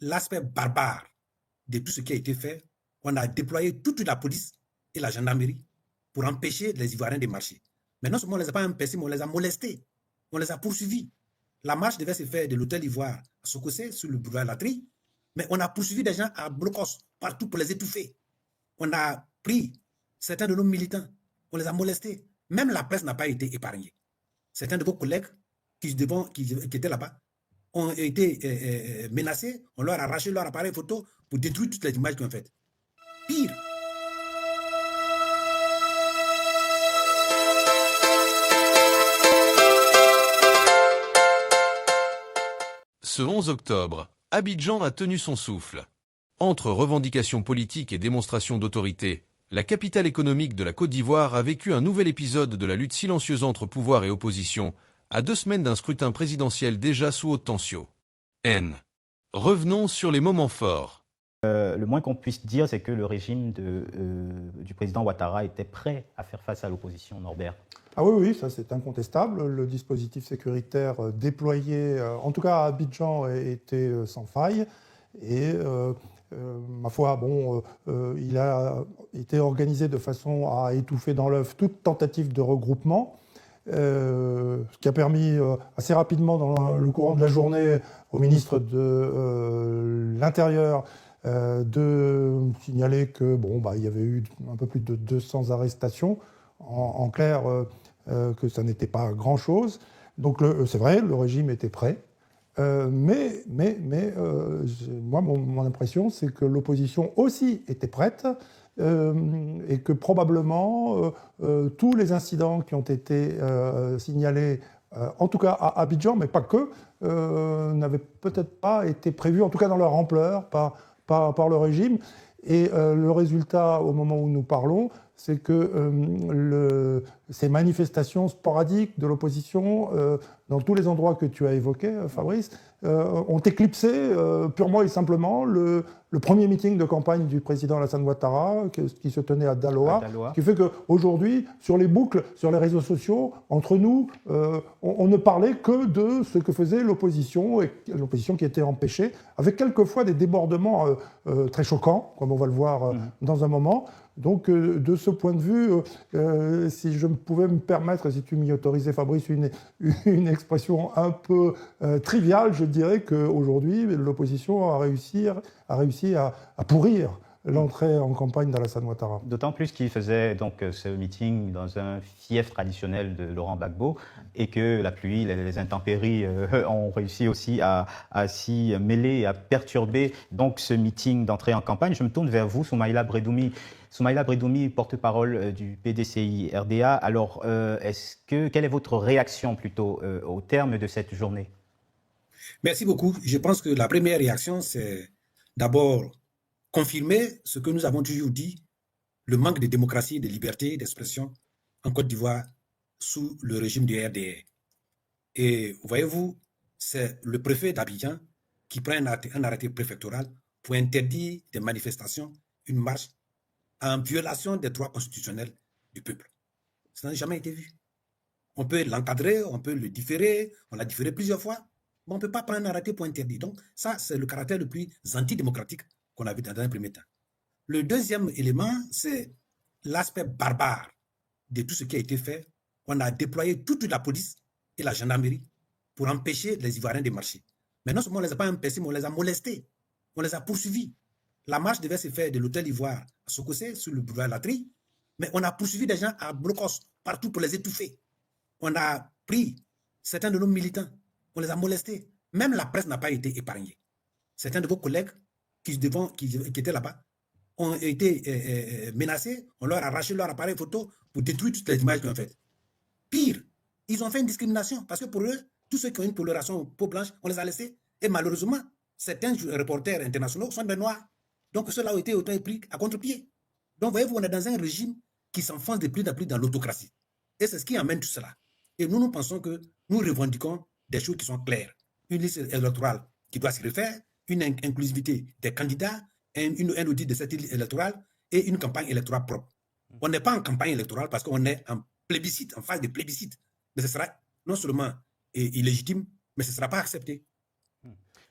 l'aspect barbare de tout ce qui a été fait. On a déployé toute la police et la gendarmerie pour empêcher les Ivoiriens de marcher. Mais non seulement on ne les a pas empêchés, mais on les a molestés. On les a poursuivis. La marche devait se faire de l'hôtel Ivoire à Sokosé, sur le boulevard Latry, mais on a poursuivi des gens à Blocos, partout pour les étouffer. On a pris certains de nos militants, on les a molestés. Même la presse n'a pas été épargnée. Certains de vos collègues qui étaient là-bas ont été menacés, on leur a arraché leur appareil photo pour détruire toutes les images qu'ils ont faites. Pire. Ce 11 octobre, Abidjan a tenu son souffle. Entre revendications politiques et démonstrations d'autorité, la capitale économique de la Côte d'Ivoire a vécu un nouvel épisode de la lutte silencieuse entre pouvoir et opposition, à 2 semaines d'un scrutin présidentiel déjà sous haute tension. Revenons sur les moments forts. Le moins qu'on puisse dire, c'est que le régime du président Ouattara était prêt à faire face à l'opposition, Norbert. Ah oui, ça c'est incontestable. Le dispositif sécuritaire déployé, en tout cas à Abidjan, était sans faille. Et ma foi, il a été organisé de façon à étouffer dans l'œuf toute tentative de regroupement, ce qui a permis assez rapidement, dans le courant de la journée, au ministre de l'Intérieur de signaler que il y avait eu un peu plus de 200 arrestations. En clair, que ça n'était pas grand-chose. Donc c'est vrai, le régime était prêt. Mais moi, mon impression, c'est que l'opposition aussi était prête et que probablement tous les incidents qui ont été signalés, en tout cas à Abidjan, mais pas que, n'avaient peut-être pas été prévus, en tout cas dans leur ampleur, par le régime. Et le résultat, au moment où nous parlons, c'est que ces manifestations sporadiques de l'opposition, dans tous les endroits que tu as évoqués, Fabrice, ont éclipsé purement et simplement le premier meeting de campagne du président Alassane Ouattara, qui se tenait à Daloa. Ce qui fait qu'aujourd'hui, sur les boucles, sur les réseaux sociaux, entre nous, on ne parlait que de ce que faisait l'opposition, et l'opposition qui était empêchée, avec quelquefois des débordements très choquants, comme on va le voir dans un moment. Donc, de ce point de vue, si je pouvais me permettre, si tu m'y autorisais, Fabrice, une expression un peu triviale, je dirais qu'aujourd'hui, l'opposition a réussi à pourrir l'entrée en campagne d'Alassane Ouattara. D'autant plus qu'il faisait donc ce meeting dans un fief traditionnel de Laurent Gbagbo et que la pluie, les intempéries ont réussi aussi à s'y mêler et à perturber donc ce meeting d'entrée en campagne. Je me tourne vers vous, Soumaïla Brédoumi. Soumaïla Brédoumi, porte-parole du PDCI RDA. Alors, quelle est votre réaction plutôt au terme de cette journée? Merci beaucoup. Je pense que la première réaction, c'est d'abord confirmer ce que nous avons toujours dit, le manque de démocratie et de liberté d'expression en Côte d'Ivoire sous le régime du RDR. Et voyez-vous, c'est le préfet d'Abidjan qui prend un arrêté préfectoral pour interdire des manifestations, une marche, en violation des droits constitutionnels du peuple. Ça n'a jamais été vu. On peut l'encadrer, on peut le différer, on l'a différé plusieurs fois, mais on ne peut pas prendre un arrêté pour interdire. Donc ça, c'est le caractère le plus antidémocratique qu'on a vu dans un premier temps. Le deuxième élément, c'est l'aspect barbare de tout ce qui a été fait. On a déployé toute la police et la gendarmerie pour empêcher les Ivoiriens de marcher. Mais non seulement on ne les a pas empêchés, mais on les a molestés, on les a poursuivis. La marche devait se faire de l'hôtel Ivoire à Sokosé, sur le boulevard Latry, mais on a poursuivi des gens à Blocos, partout pour les étouffer. On a pris certains de nos militants, on les a molestés. Même la presse n'a pas été épargnée. Certains de vos collègues qui étaient là-bas ont été menacés, on leur a arraché leur appareil photo pour détruire toutes les images qu'ils ont faites. Pire, ils ont fait une discrimination parce que pour eux, tous ceux qui ont une coloration peau blanche, on les a laissés. Et malheureusement, certains reporters internationaux sont des noirs. Donc ceux-là ont été pris à contre-pied. Donc voyez-vous, on est dans un régime qui s'enfonce de plus en plus dans l'autocratie. Et c'est ce qui amène tout cela. Et nous pensons que nous revendiquons des choses qui sont claires. Une liste électorale qui doit se refaire, une inclusivité des candidats, un audit de cette liste électorale et une campagne électorale propre. On n'est pas en campagne électorale parce qu'on est en plébiscite, en phase de plébiscite. Mais ce sera non seulement illégitime, mais ce ne sera pas accepté.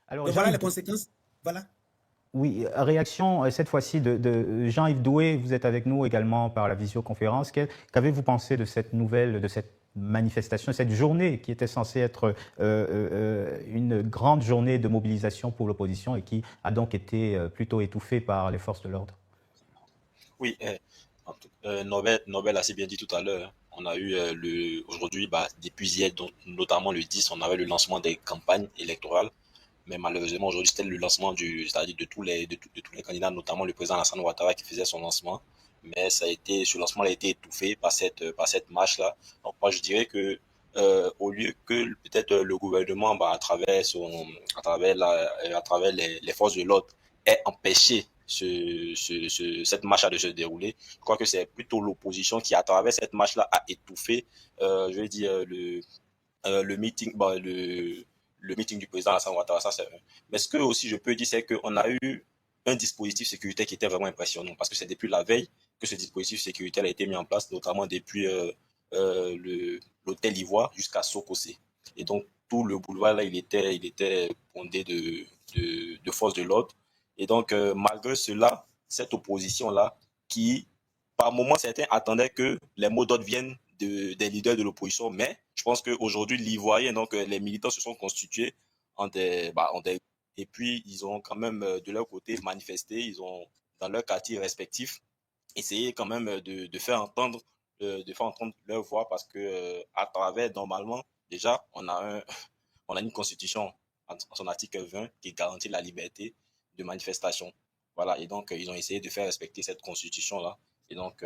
Alors, et voilà les conséquences. Voilà. Oui, réaction cette fois-ci de Jean-Yves Doué, vous êtes avec nous également par la visioconférence. Qu'avez-vous pensé de cette nouvelle, de cette manifestation, cette journée qui était censée être une grande journée de mobilisation pour l'opposition et qui a donc été plutôt étouffée par les forces de l'ordre? Oui, Nobel a si bien dit tout à l'heure. On a eu aujourd'hui, depuis hier, notamment le 10, on avait le lancement des campagnes électorales. Mais malheureusement, aujourd'hui, c'était le lancement c'est-à-dire de tous les candidats, notamment le président Alassane Ouattara qui faisait son lancement. Mais ce lancement a été étouffé par cette marche-là. Donc, moi, je dirais que, au lieu que peut-être le gouvernement, à travers les forces de l'ordre, ait empêché cette marche de se dérouler, je crois que c'est plutôt l'opposition qui, à travers cette marche-là, a étouffé, je vais dire, le meeting, le meeting du président Alassane Ouattara, ça c'est un. Mais ce que aussi je peux dire, c'est qu'on a eu un dispositif sécuritaire qui était vraiment impressionnant, parce que c'est depuis la veille que ce dispositif sécuritaire a été mis en place, notamment depuis l'hôtel Ivoire jusqu'à Sokosé. Et donc tout le boulevard là, il était bondé de forces de l'ordre. Et donc malgré cela, cette opposition là, qui par moments certains attendaient que les mots d'ordre viennent des leaders de l'opposition, mais je pense qu'aujourd'hui, l'Ivoirien, donc les militants se sont constitués et puis ils ont quand même de leur côté manifesté, ils ont dans leur quartier respectif essayé quand même de faire entendre leur voix, parce que à travers, normalement, déjà, on a une constitution en son article 20 qui garantit la liberté de manifestation. Voilà, et donc ils ont essayé de faire respecter cette constitution-là. Et donc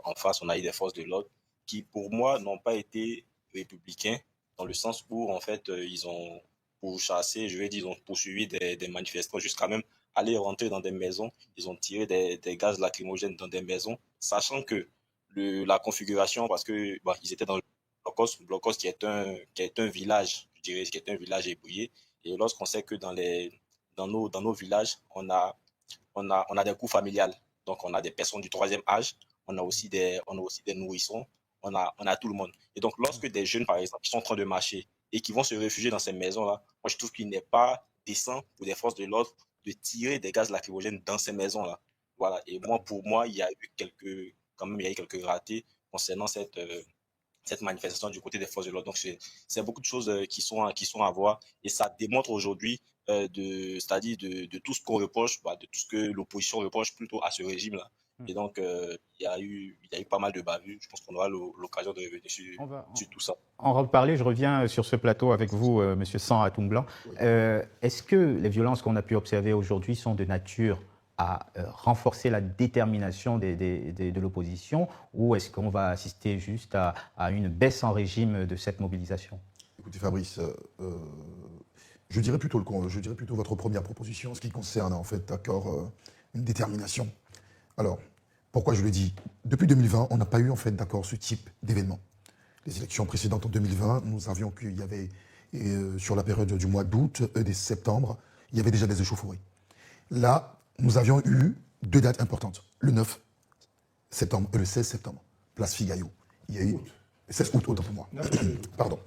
en face, on a eu des forces de l'ordre qui, pour moi, n'ont pas été républicains, dans le sens où, en fait, ils ont pourchassé, je vais dire, ils ont poursuivi des manifestants jusqu'à même aller rentrer dans des maisons. Ils ont tiré des gaz lacrymogènes dans des maisons, sachant que la configuration, parce que ils étaient dans le Blocos qui est un village, je dirais, qui est un village ébouillé. Et lorsqu'on sait que dans nos villages, on a des cours familiales. Donc, on a des personnes du troisième âge, on a aussi des nourrissons, on a tout le monde. Et donc, lorsque des jeunes, par exemple, qui sont en train de marcher et qui vont se réfugier dans ces maisons-là, moi, je trouve qu'il n'est pas décent pour des forces de l'ordre de tirer des gaz lacrymogènes dans ces maisons-là. Voilà. Et moi, pour moi, il y a eu quelques ratés concernant cette manifestation du côté des forces de l'ordre. Donc, c'est beaucoup de choses qui sont à voir. Et ça démontre aujourd'hui c'est-à-dire de tout ce qu'on reproche, de tout ce que l'opposition reproche plutôt à ce régime-là. Et donc, il y a eu pas mal de bavures. Je pense qu'on aura l'occasion de revenir sur tout ça. On va reparler. Je reviens sur ce plateau avec vous, Monsieur San Atounglan. Est-ce que les violences qu'on a pu observer aujourd'hui sont de nature à renforcer la détermination de l'opposition, ou est-ce qu'on va assister juste à une baisse en régime de cette mobilisation? Écoutez, Fabrice, je dirais plutôt votre première proposition, ce qui concerne en fait, d'accord, une détermination. Alors, pourquoi je le dis? Depuis 2020, on n'a pas eu en fait, d'accord, ce type d'événement. Les élections précédentes en 2020, nous avions qu'il y avait, sur la période du mois d'août et de septembre, il y avait déjà des échauffourées. Là, nous avions eu deux dates importantes, le 9 septembre et le 16 septembre, place Figaillot. Il y a eu 16 août, autant pour moi. Pardon.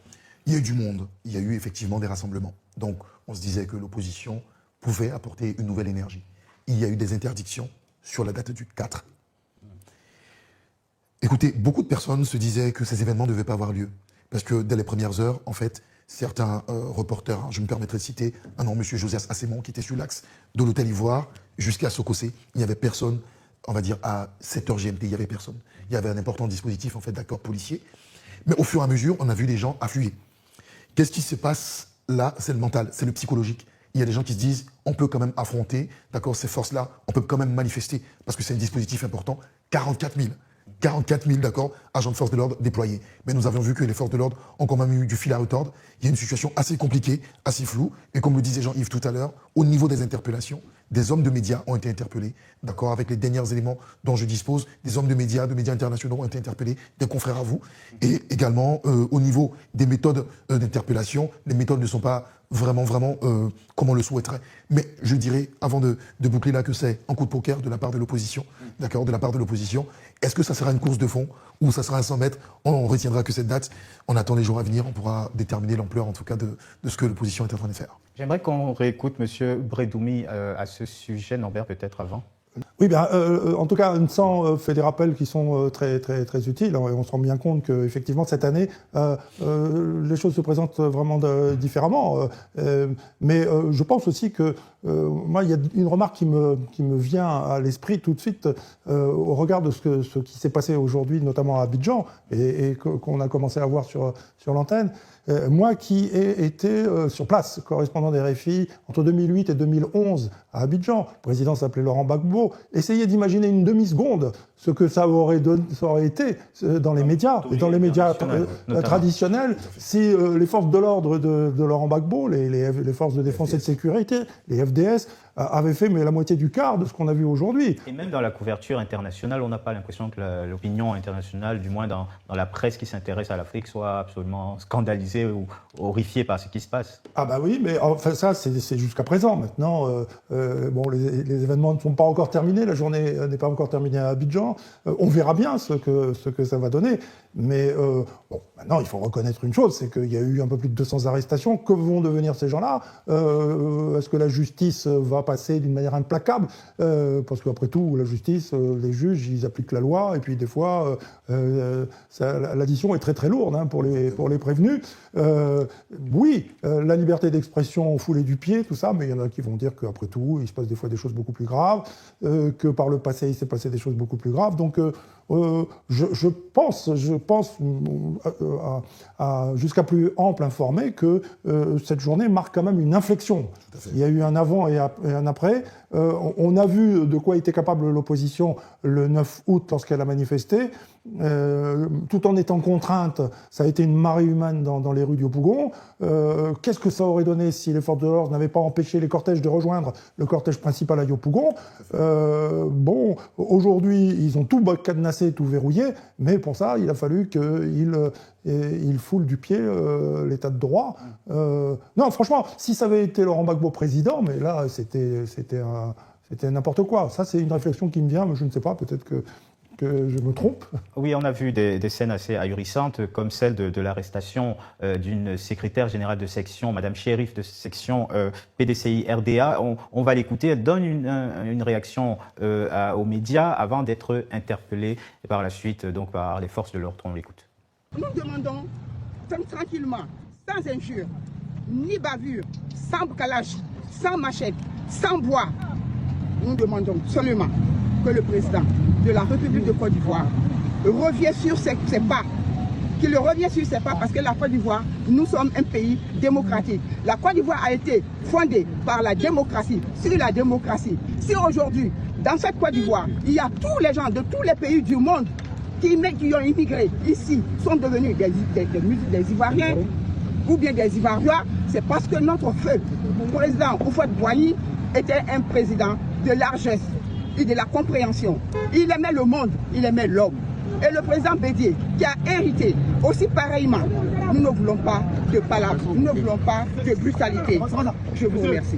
Il y a eu du monde, il y a eu effectivement des rassemblements. Donc, on se disait que l'opposition pouvait apporter une nouvelle énergie. Il y a eu des interdictions sur la date du 4. Écoutez, beaucoup de personnes se disaient que ces événements ne devaient pas avoir lieu. Parce que dès les premières heures, en fait, certains reporters, je me permettrai de citer un nom, M. Josias Assémon, qui était sur l'axe de l'hôtel Ivoire jusqu'à Sokosé. Il n'y avait personne, on va dire à 7h GMT, il n'y avait personne. Il y avait un important dispositif, en fait, d'accord, policier. Mais au fur et à mesure, on a vu les gens affluer. Qu'est-ce qui se passe là? C'est le mental, c'est le psychologique. Il y a des gens qui se disent, on peut quand même affronter, d'accord, ces forces-là, on peut quand même manifester, parce que c'est un dispositif important. 44 000, d'accord, agents de force de l'ordre déployés. Mais nous avions vu que les forces de l'ordre ont quand même eu du fil à retordre. Il y a une situation assez compliquée, assez floue. Et comme le disait Jean-Yves tout à l'heure, au niveau des interpellations, des hommes de médias ont été interpellés, d'accord, avec les derniers éléments dont je dispose. Des hommes de médias internationaux ont été interpellés, des confrères à vous. Et également, au niveau des méthodes d'interpellation, les méthodes ne sont pas vraiment, comme on le souhaiterait. Mais je dirais, avant de boucler là, que c'est un coup de poker de la part de l'opposition, d'accord, de la part de l'opposition. Est-ce que ça sera une course de fond ou ça sera un 100 mètres? On retiendra que cette date. On attend les jours à venir, on pourra déterminer l'ampleur, en tout cas, de ce que l'opposition est en train de faire. J'aimerais qu'on réécoute M. Bredoumi à ce sujet, Norbert, peut-être avant. Oui, bien, en tout cas, Nsang fait des rappels qui sont très utiles. Et on se rend bien compte qu'effectivement, cette année, les choses se présentent vraiment différemment. Mais je pense aussi que, moi, il y a une remarque qui me vient à l'esprit tout de suite au regard de ce qui s'est passé aujourd'hui, notamment à Abidjan, et qu'on a commencé à voir sur l'antenne. Moi qui ai été sur place, correspondant des RFI, entre 2008 et 2011 à Abidjan, le président s'appelait Laurent Gbagbo, essayez d'imaginer une demi-seconde ce que ça aurait été dans les médias, et dans les médias traditionnels, si les forces de l'ordre de Laurent Gbagbo, les forces de défense et de sécurité, les FDS, avaient fait la moitié du quart de ce qu'on a vu aujourd'hui. Et même dans la couverture internationale, on n'a pas l'impression que l'opinion internationale, du moins dans la presse qui s'intéresse à l'Afrique, soit absolument scandalisée ou horrifiée par ce qui se passe. Ah bah oui, mais enfin ça c'est jusqu'à présent. Maintenant, bon, les événements ne sont pas encore terminés, la journée n'est pas encore terminée à Abidjan. On verra bien ce que ça va donner. Mais bon, maintenant il faut reconnaître une chose, c'est qu'il y a eu un peu plus de 200 arrestations. Que vont devenir ces gens-là? Est-ce que la justice va passer d'une manière implacable? Parce qu'après tout, la justice, les juges, ils appliquent la loi, et puis des fois, l'addition est très lourde pour les prévenus. Oui, la liberté d'expression foulée du pied, tout ça, mais il y en a qui vont dire qu'après tout, il se passe des fois des choses beaucoup plus graves, que par le passé, il s'est passé des choses beaucoup plus graves. Donc, je pense jusqu'à plus ample informé que cette journée marque quand même une inflexion. Il y a eu un avant et un après. On a vu de quoi était capable l'opposition le 9 août lorsqu'elle a manifesté. Tout en étant contrainte, ça a été une marée humaine dans les rues du Yopougon. Qu'est-ce que ça aurait donné si les forces de l'ordre n'avaient pas empêché les cortèges de rejoindre le cortège principal à Yopougon? Bon, aujourd'hui, ils ont tout cadenassé, tout verrouillé, mais pour ça, il a fallu qu'ils foulent du pied l'état de droit. Non, franchement, si ça avait été Laurent Gbagbo président, mais là, c'était n'importe quoi. Ça, c'est une réflexion qui me vient, mais je ne sais pas, peut-être que je me trompe. Oui, on a vu des scènes assez ahurissantes, comme celle de l'arrestation d'une secrétaire générale de section, Madame Chérif de section PDCI RDA. On va l'écouter. Elle donne une réaction aux médias avant d'être interpellée et par la suite donc par les forces de l'ordre. On l'écoute. Nous demandons tranquillement, sans injure, ni bavure, sans calage, sans machette, sans bois. Nous demandons seulement que le président de la République de Côte d'Ivoire revient sur ses pas, qu'il revient sur ses pas parce que la Côte d'Ivoire, nous sommes un pays démocratique. La Côte d'Ivoire a été fondée par la démocratie, sur la démocratie. Si aujourd'hui, dans cette Côte d'Ivoire, il y a tous les gens de tous les pays du monde qui ont immigré ici, sont devenus des Ivoiriens ou bien des Ivoiriois, c'est parce que notre feu, président Houphouët-Boigny, était un président de largesse et de la compréhension. Il aimait le monde, il aimait l'homme. Et le président Bédié, qui a hérité aussi pareillement, nous ne voulons pas de palabres, nous ne voulons pas de brutalité. Je vous remercie.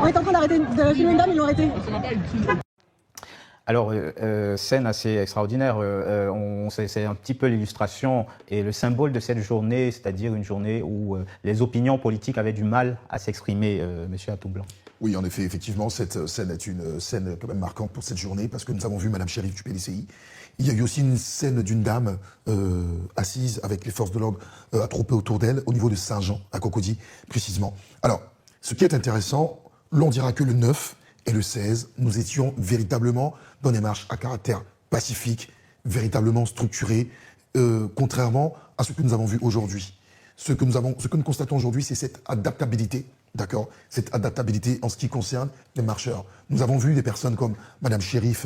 On est en train d'arrêter une dame, ils l'ont arrêté. Alors, scène assez extraordinaire, c'est un petit peu l'illustration et le symbole de cette journée, c'est-à-dire une journée où les opinions politiques avaient du mal à s'exprimer, Monsieur Atoublan. Oui, en effet, effectivement, cette scène est une scène quand même marquante pour cette journée, parce que nous avons vu Madame Chérif du PDCI. Il y a eu aussi une scène d'une dame assise avec les forces de l'ordre attroupées autour d'elle, au niveau de Saint-Jean, à Cocody, précisément. Alors, ce qui est intéressant, l'on dira que le 9 et le 16, nous étions véritablement dans des marches à caractère pacifique, véritablement structurées, contrairement à ce que nous avons vu aujourd'hui. Ce que nous constatons aujourd'hui, c'est cette adaptabilité, d'accord? Cette adaptabilité en ce qui concerne les marcheurs. Nous avons vu des personnes comme Madame Chérif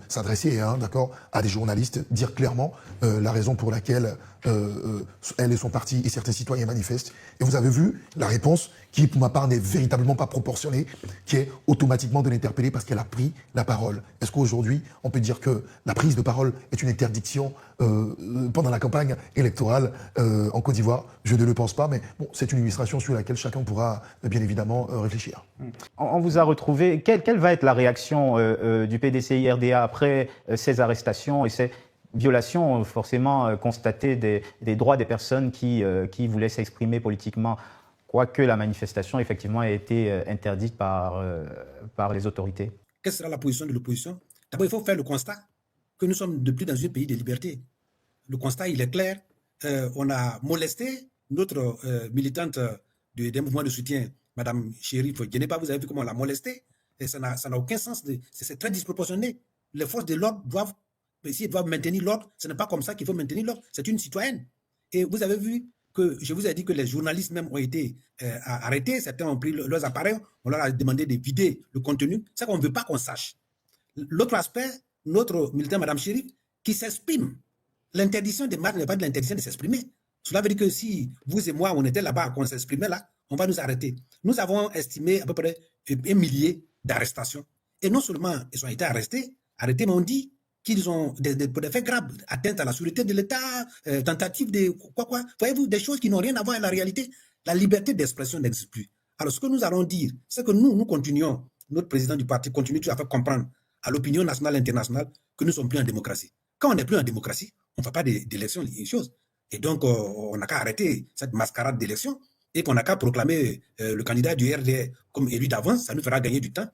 s'adresser, d'accord, à des journalistes, dire clairement la raison pour laquelle elle et son parti et certains citoyens manifestent. Et vous avez vu la réponse qui, pour ma part, n'est véritablement pas proportionnée, qui est automatiquement de l'interpeller parce qu'elle a pris la parole. Est-ce qu'aujourd'hui, on peut dire que la prise de parole est une interdiction pendant la campagne électorale en Côte d'Ivoire? Je ne le pense pas, mais bon, c'est une illustration sur laquelle chacun pourra bien évidemment réfléchir. On vous a retrouvé. Quelle va être la réaction du PDCI-RDA après ces arrestations et ces violations forcément constatées des droits des personnes qui voulaient s'exprimer politiquement, quoique la manifestation effectivement a été interdite par les autorités? Quelle sera la position de l'opposition? D'abord, il faut faire le constat que nous sommes de plus dans un pays de liberté. Le constat, il est clair. On a molesté notre militante des mouvements de soutien, Madame Chérif Guénépa. Vous avez vu comment on l'a molestée. Et ça n'a aucun sens. C'est très disproportionné. Les forces de l'ordre doivent maintenir l'ordre. Ce n'est pas comme ça qu'il faut maintenir l'ordre. C'est une citoyenne. Et vous avez vu que je vous ai dit que les journalistes même ont été arrêtés. Certains ont pris leurs appareils. On leur a demandé de vider le contenu. C'est qu'on ne veut pas qu'on sache. L'autre aspect, notre militant, Mme Chérif, qui s'exprime. L'interdiction des marches n'est pas de l'interdiction de s'exprimer. Cela veut dire que si vous et moi, on était là-bas, qu'on s'exprimait là, on va nous arrêter. Nous avons estimé à peu près 1 millier d'arrestations. Et non seulement ils ont été arrêtés, mais on dit qu'ils ont des faits graves, atteinte à la sûreté de l'État, tentative de quoi. Voyez-vous, des choses qui n'ont rien à voir avec la réalité. La liberté d'expression n'existe plus. Alors, ce que nous allons dire, c'est que nous continuons, notre président du parti continue à faire comprendre à l'opinion nationale et internationale que nous ne sommes plus en démocratie. Quand on n'est plus en démocratie, on ne fait pas d'élections, les choses. Et donc, on n'a qu'à arrêter cette mascarade d'élections et qu'on n'a qu'à proclamer le candidat du RDR comme élu d'avance, ça nous fera gagner du temps.